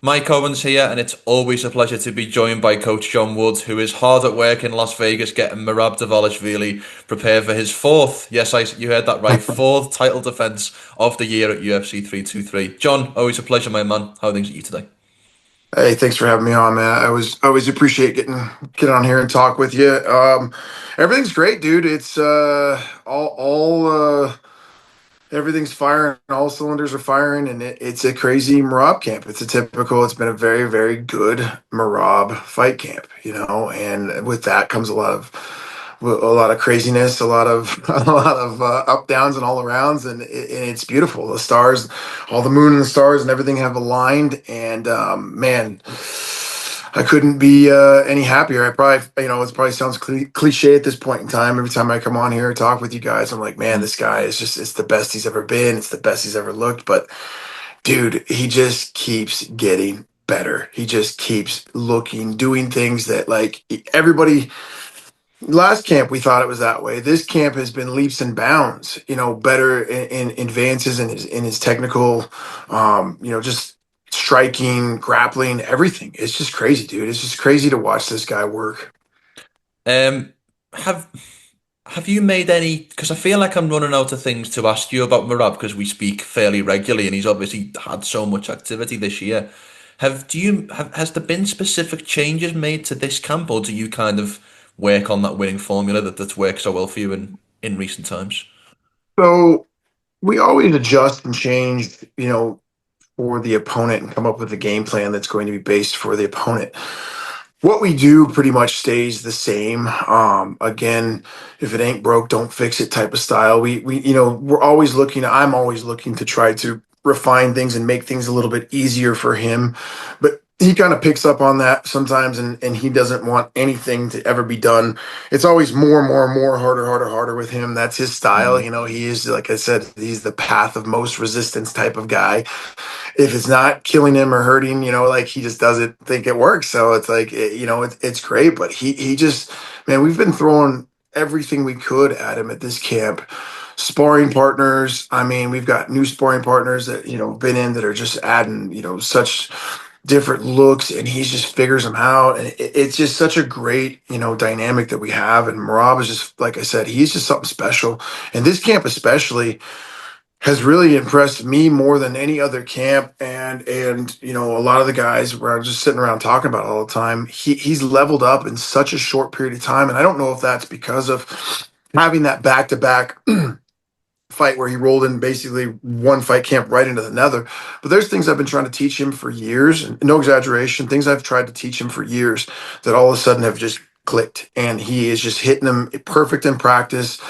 Mike Owens here, and it's always a pleasure to be joined by Coach John Wood, who is hard at work in Las Vegas getting Merab Dvalishvili prepared for his fourth, yes, you heard that right, fourth title defense of the year at UFC 323. John, always a pleasure, my man. How are things at you today? Hey, thanks for having me on, man. I always appreciate get on here and talk with you. Everything's great, dude. It's all everything's firing, all cylinders are firing, and it's a crazy Marab camp. It's been a very good Marab fight camp, and with that comes a lot of craziness, a lot of a lot of up downs and all arounds, and it's beautiful. The stars, all the moon and the stars and everything have aligned, and man, I couldn't be any happier. It probably sounds cliche at this point in time. Every time I come on here and talk with you guys, I'm like, man, this guy is it's the best he's ever been. It's the best he's ever looked. But dude, he just keeps getting better. He just keeps looking, doing things that like everybody. Last camp, we thought it was that way. This camp has been leaps and bounds, better in advances in his technical, just striking, grappling, everything. It's just crazy, dude. It's just crazy to watch this guy work. Um, have have you made any? Because I feel like I'm running out of things to ask you about Merab because we speak fairly regularly, and he's obviously had so much activity this year. Has there been specific changes made to this camp, or do you kind of work on that winning formula that's worked so well for you in recent times? So we always adjust and change, for the opponent and come up with a game plan that's going to be based for the opponent. What we do pretty much stays the same. Again, if it ain't broke, don't fix it type of style. I'm always looking to try to refine things and make things a little bit easier for him. But he kind of picks up on that sometimes, and he doesn't want anything to ever be done. It's always more, harder with him. That's his style. Mm. He is, like I said, he's the path of most resistance type of guy. If it's not killing him or hurting, like he just doesn't think it works. So it's like, it's great, but he just, man, we've been throwing everything we could at him at this camp. Sparring partners. I mean, we've got new sparring partners that, been in that are just adding, such different looks, and he just figures them out. And it's just such a great, dynamic that we have. And Marab is just, like I said, he's just something special. And this camp especially has really impressed me more than any other camp, and a lot of the guys where I'm just sitting around talking about it all the time. He's leveled up in such a short period of time, and I don't know if that's because of having that back to back fight where he rolled in basically one fight camp right into another. But there's things I've been trying to teach him for years, and no exaggeration, things I've tried to teach him for years that all of a sudden have just clicked, and he is just hitting them perfect in practice.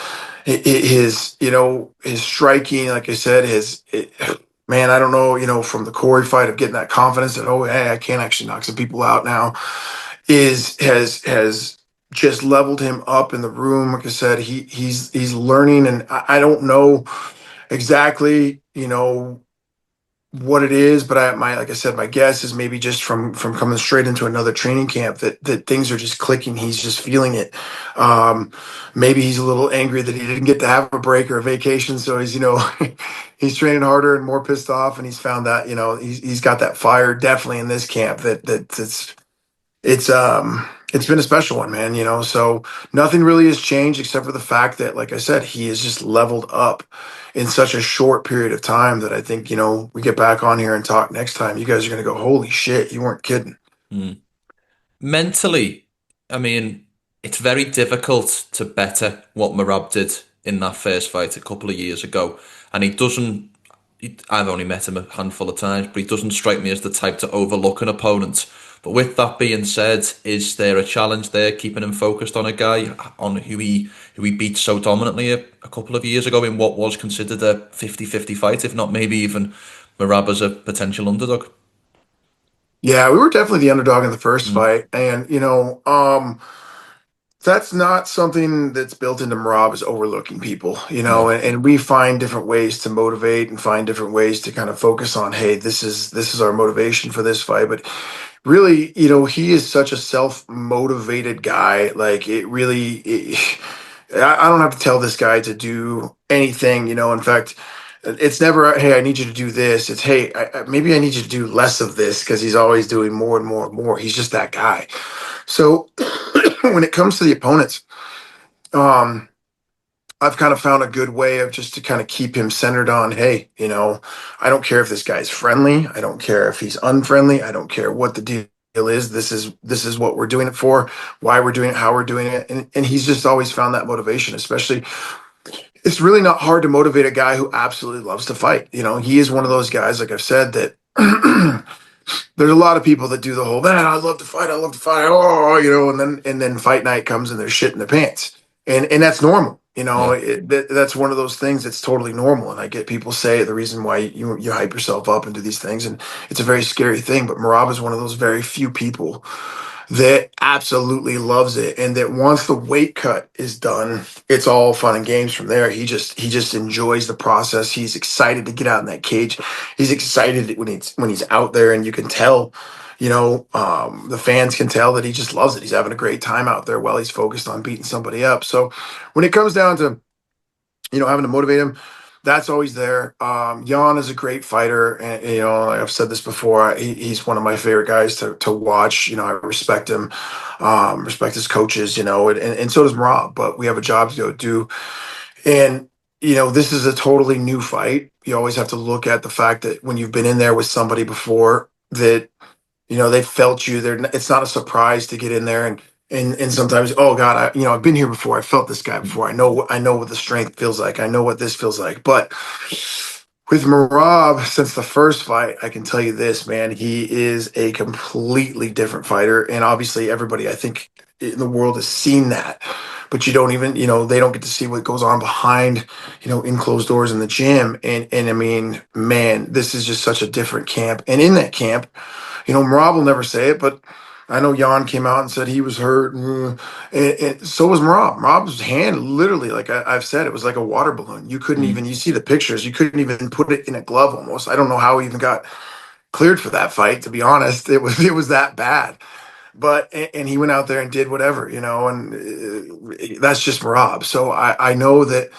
His striking, like I said, man, I don't know, from the Corey fight of getting that confidence that, oh, hey, I can actually knock some people out now, is has just leveled him up in the room. Like I said, he's learning, and I don't know exactly, what it is, but like I said, my guess is maybe just from coming straight into another training camp that things are just clicking. He's just feeling it. Um, Maybe he's a little angry that he didn't get to have a break or a vacation, so he's he's training harder and more pissed off, and he's found that he's got that fire definitely in this camp it's been a special one, man. So nothing really has changed except for the fact that, like I said, he has just leveled up in such a short period of time that I think, we get back on here and talk next time. You guys are gonna go, holy shit, you weren't kidding. Mm. Mentally, I mean, it's very difficult to better what Merab did in that first fight a couple of years ago, and he doesn't. I've only met him a handful of times, but he doesn't strike me as the type to overlook an opponent. But with that being said, is there a challenge there keeping him focused on a guy on who he beat so dominantly a couple of years ago in what was considered a 50-50 fight, if not maybe even Merab as a potential underdog? Yeah, we were definitely the underdog in the first Mm. fight, and that's not something that's built into Marab is overlooking people, No. and we find different ways to motivate and find different ways to kind of focus on, hey, this is our motivation for this fight. But really, he is such a self-motivated guy. Like I don't have to tell this guy to do anything. In fact, It's never, hey, I need you to do this. It's, hey, maybe I need you to do less of this because he's always doing more and more and more. He's just that guy. So when it comes to the opponents, um, I've kind of found a good way of just to kind of keep him centered on, hey, I don't care if this guy's friendly. I don't care if he's unfriendly. I don't care what the deal is. This is what we're doing it for, why we're doing it, how we're doing it. And he's just always found that motivation, especially it's really not hard to motivate a guy who absolutely loves to fight. He is one of those guys, like I've said, that there's a lot of people that do the whole man, I love to fight, I love to fight, oh, and then fight night comes and they're shit in their pants. And that's normal. Yeah. That's one of those things that's totally normal. And I get people say the reason why you hype yourself up and do these things, and it's a very scary thing. But Merab is one of those very few people that absolutely loves it, and that once the weight cut is done, it's all fun and games from there. He just enjoys the process. He's excited to get out in that cage. He's excited when he's out there, and you can tell, the fans can tell that he just loves it. He's having a great time out there while he's focused on beating somebody up. So when it comes down to having to motivate him, that's always there. Yan is a great fighter, and like I've said this before. He's one of my favorite guys to watch. I respect him, respect his coaches. And so does Merab. But we have a job to go do, and this is a totally new fight. You always have to look at the fact that when you've been in there with somebody before, that they felt you. It's not a surprise to get in there and sometimes, oh God, I've been here before. I felt this guy before. I know what the strength feels like. I know what this feels like. But with Merab, since the first fight, I can tell you this, man, he is a completely different fighter. And obviously everybody I think in the world has seen that. But you don't even, they don't get to see what goes on behind, in closed doors in the gym. And I mean, man, this is just such a different camp. And in that camp, Merab will never say it, but I know Jan came out and said he was hurt, and so was Merab. Merab's hand, literally, like I've said, it was like a water balloon. You couldn't Mm. even, you see the pictures, you couldn't even put it in a glove almost. I don't know how he even got cleared for that fight, to be honest. It was that bad. But and he went out there and did whatever, and that's just Merab. So I know that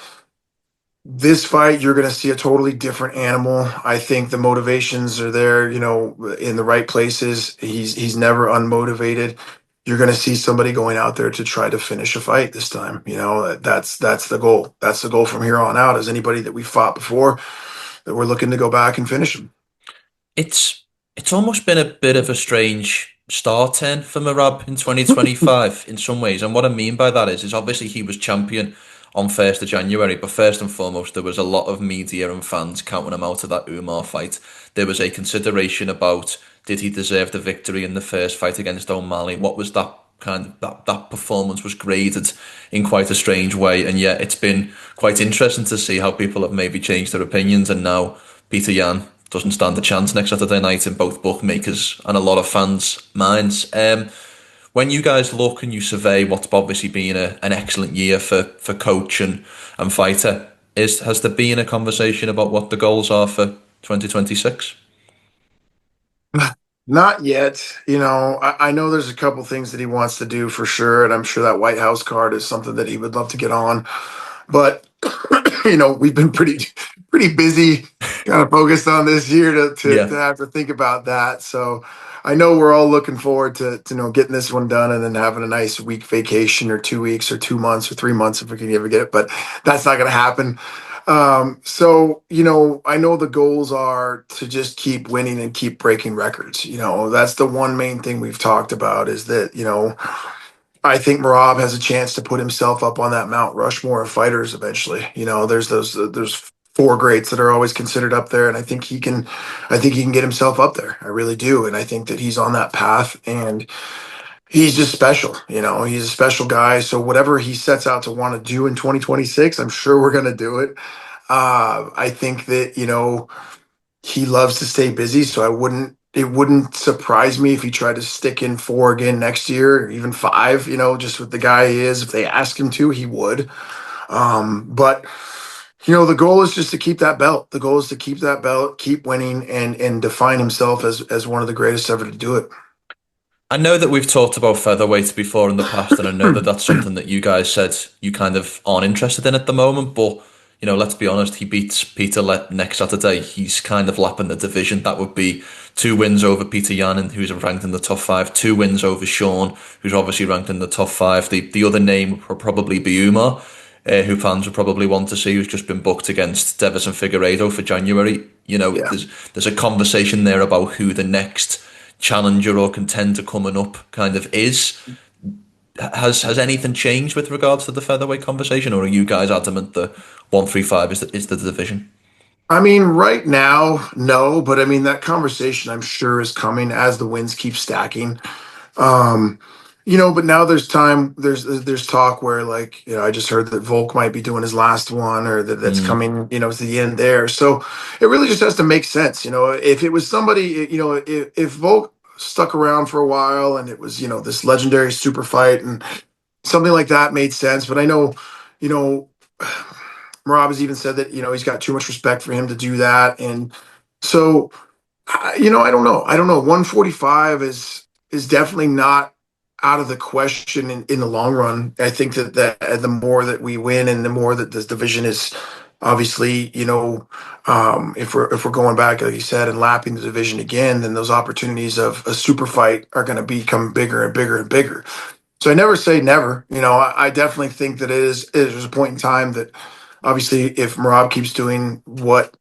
this fight, you're going to see a totally different animal. I think the motivations are there, in the right places. He's never unmotivated. You're going to see somebody going out there to try to finish a fight this time. That's the goal. That's the goal from here on out. As anybody that we fought before, that we're looking to go back and finish him. It's it's almost been a bit of a strange start turn for Merab in 2025 in some ways. And what I mean by that is obviously he was champion on 1st of January, but first and foremost, there was a lot of media and fans counting him out of that Umar fight. There was a consideration about did he deserve the victory in the first fight against O'Malley? What was that kind of that performance was graded in quite a strange way, and yet it's been quite interesting to see how people have maybe changed their opinions, and now Petr Yan doesn't stand a chance next Saturday night in both bookmakers and a lot of fans' minds. When you guys look and you survey what's obviously been an excellent year for coach and fighter, has there been a conversation about what the goals are for 2026? Not yet. I know there's a couple things that he wants to do for sure, and I'm sure that White House card is something that he would love to get on. But we've been pretty busy, kind of focused on this year to Yeah. have to think about that. So I know we're all looking forward to getting this one done and then having a nice week vacation or 2 weeks or 2 months or 3 months if we can ever get it. But that's not going to happen. So I know the goals are to just keep winning and keep breaking records. That's the one main thing we've talked about is that I think Merab has a chance to put himself up on that Mount Rushmore of fighters eventually. There's four greats that are always considered up there, and I think he can get himself up there. I really do, and I think that he's on that path, and he's just special. He's a special guy. So whatever he sets out to want to do in 2026, I'm sure we're gonna do it. I think that he loves to stay busy, so it wouldn't surprise me if he tried to stick in four again next year, or even five, just with the guy he is. If they ask him to, he would. But the goal is just to keep that belt. The goal is to keep that belt, keep winning, and define himself as one of the greatest ever to do it. I know that we've talked about featherweight before in the past, and I know that that's something that you guys said you kind of aren't interested in at the moment, but let's be honest, he beats Peter next Saturday. He's kind of lapping the division. That would be 2 wins over Petr Yan, who's ranked in the top five, 2 wins over Sean, who's obviously ranked in the top five. The other name would probably be Umar, who fans would probably want to see, who's just been booked against Devis and Figueiredo for January. Yeah. There's a conversation there about who the next challenger or contender coming up kind of is. Has anything changed with regards to the featherweight conversation, or are you guys adamant that 135 is the division? I mean, right now, no, but I mean that conversation I'm sure is coming as the wins keep stacking. Um, but now there's time. There's talk where like I just heard that Volk might be doing his last one, or that's Mm, coming to the end there. So it really just has to make sense. If it was somebody, if Volk stuck around for a while and it was this legendary super fight and something like that made sense. But I know, you know. Merab has even said that he's got too much respect for him to do that, and so I don't know. I don't know. 145 is definitely not out of the question in the long run. I think that the more that we win and the more that this division is obviously, if we're going back, like you said, and lapping the division again, then those opportunities of a super fight are going to become bigger and bigger and bigger. So I never say never. I definitely think that there's a point in time that obviously if Merab keeps doing what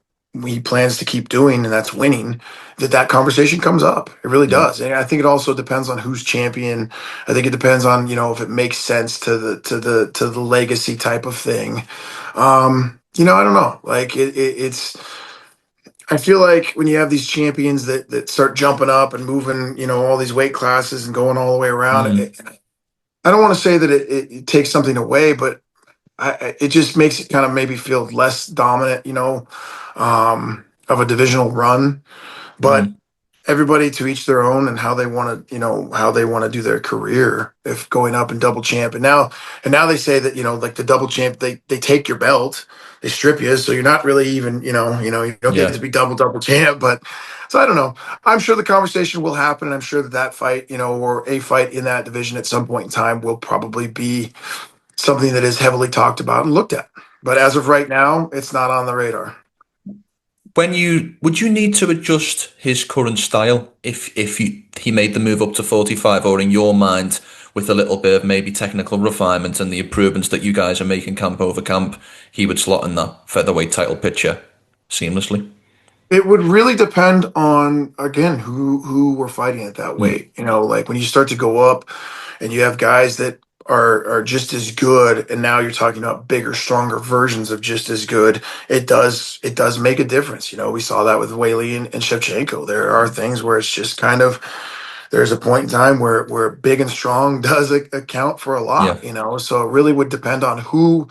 he plans to keep doing, and that's winning, that conversation comes up. It really yeah, does. And I think it also depends on who's champion. I think it depends on, if it makes sense to the legacy type of thing. I don't know. Like it's I feel like when you have these champions that start jumping up and moving, all these weight classes and going all the way around, mm, I don't want to say that it takes something away, but it just makes it kind of maybe feel less dominant, of a divisional run. But mm, everybody to each their own and how they want to, how they want to do their career. If going up and double champ, and now they say that like the double champ, they take your belt, they strip you, so you're not really even, you don't get yeah, to be double champ. But so I don't know. I'm sure the conversation will happen, and I'm sure that fight, or a fight in that division at some point in time will probably be something that is heavily talked about and looked at. But as of right now, it's not on the radar. would you need to adjust his current style if he made the move up to 45, or in your mind, with a little bit of maybe technical refinement and the improvements that you guys are making camp over camp, he would slot in that featherweight title picture seamlessly? It would really depend on again who we're fighting at that Mm, weight. Like when you start to go up and you have guys that are just as good, and now you're talking about bigger, stronger versions of just as good. It does make a difference. We saw that with Whaley and Shevchenko. There are things where it's just kind of there's a point in time where big and strong does account for a yeah, lot. So it really would depend on who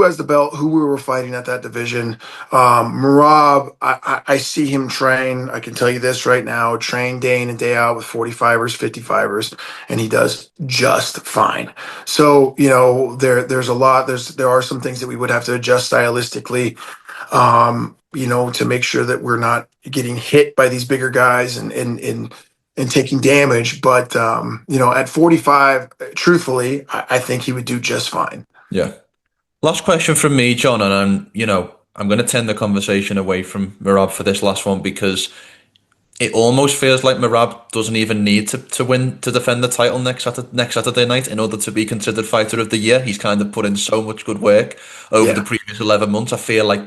has the belt, who we were fighting at that division. Merab, I see him train. I can tell you this right now: train day in and day out with 45ers, 55ers, and he does just fine. So there's a lot. There are some things that we would have to adjust stylistically, to make sure that we're not getting hit by these bigger guys and taking damage. But at 45, truthfully, I think he would do just fine. yeah. Last question from me, John, and I'm going to turn the conversation away from Merab for this last one because it almost feels like Merab doesn't even need to win to defend the title next Saturday night in order to be considered fighter of the year. He's kind of put in so much good work over the Yeah. previous 11 months. I feel like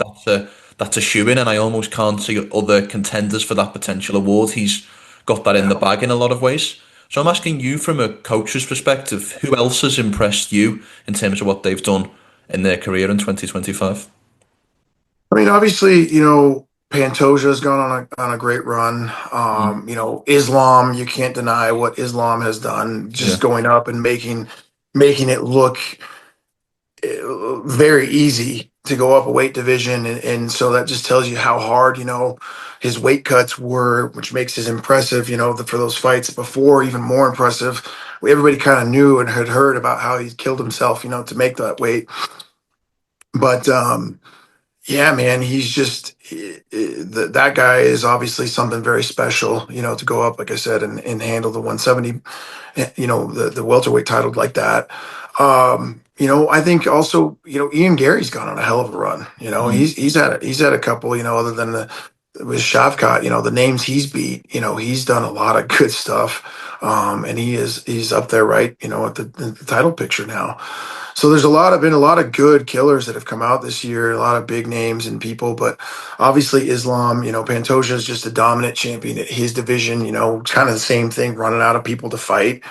that's a shoe in, and I almost can't see other contenders for that potential award. He's got that in the Yeah. bag in a lot of ways. So I'm asking you from a coach's perspective, who else has impressed you in terms of what they've done in their career in 2025? I mean, obviously, Pantoja's gone on a great run. Mm, Islam, you can't deny what Islam has done, yeah, just going up and making it look very easy to go up a weight division, and so that just tells you how hard his weight cuts were, which makes his impressive. For those fights before, even more impressive. Everybody kind of knew and had heard about how he killed himself, to make that weight, but yeah, man, he's just that guy is obviously something very special, to go up, like I said, and handle the 170, the welterweight title like that. I think also, Ian Gary's gone on a hell of a run. Mm, He's had a couple, other than with Shavkat, the names he's beat, he's done a lot of good stuff. And he's up there, right, at the title picture now. So there's been a lot of good killers that have come out this year, a lot of big names and people, but obviously Islam, Pantoja is just a dominant champion at his division, kind of the same thing, running out of people to fight.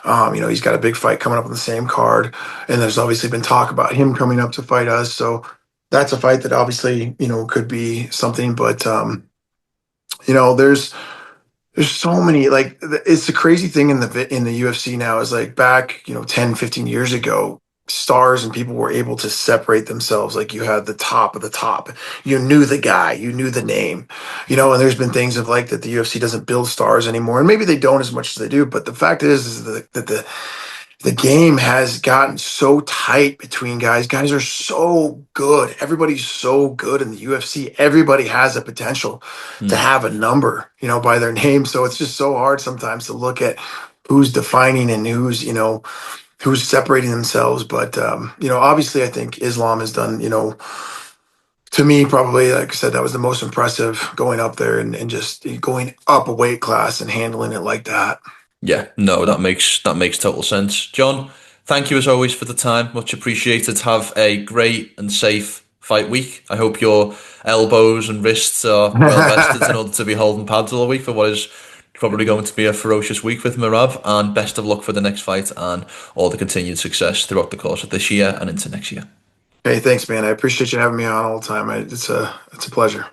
He's got a big fight coming up on the same card, and there's obviously been talk about him coming up to fight us. So that's a fight that obviously, could be something, but you know, there's so many, like, it's the crazy thing in the UFC now is, like, back 10, 15 years ago, stars and people were able to separate themselves. Like, you had the top of the top, you knew the guy, you knew the name, and there's been things of like that the UFC doesn't build stars anymore, and maybe they don't as much as they do, but the fact is that the game has gotten so tight between guys. Guys are so good. Everybody's so good in the UFC. Everybody has a potential to mm. have a number, by their name. So it's just so hard sometimes to look at who's defining and who's separating themselves. But obviously, I think Islam has done, to me, probably, like I said, that was the most impressive, going up there and just going up a weight class and handling it like that. Yeah, no, that makes total sense. John, thank you as always for the time. Much appreciated. Have a great and safe fight week. I hope your elbows and wrists are well rested in order to be holding pads all week for what is probably going to be a ferocious week with Merab. And best of luck for the next fight and all the continued success throughout the course of this year and into next year. Hey, thanks, man. I appreciate you having me on all the time. It's a pleasure.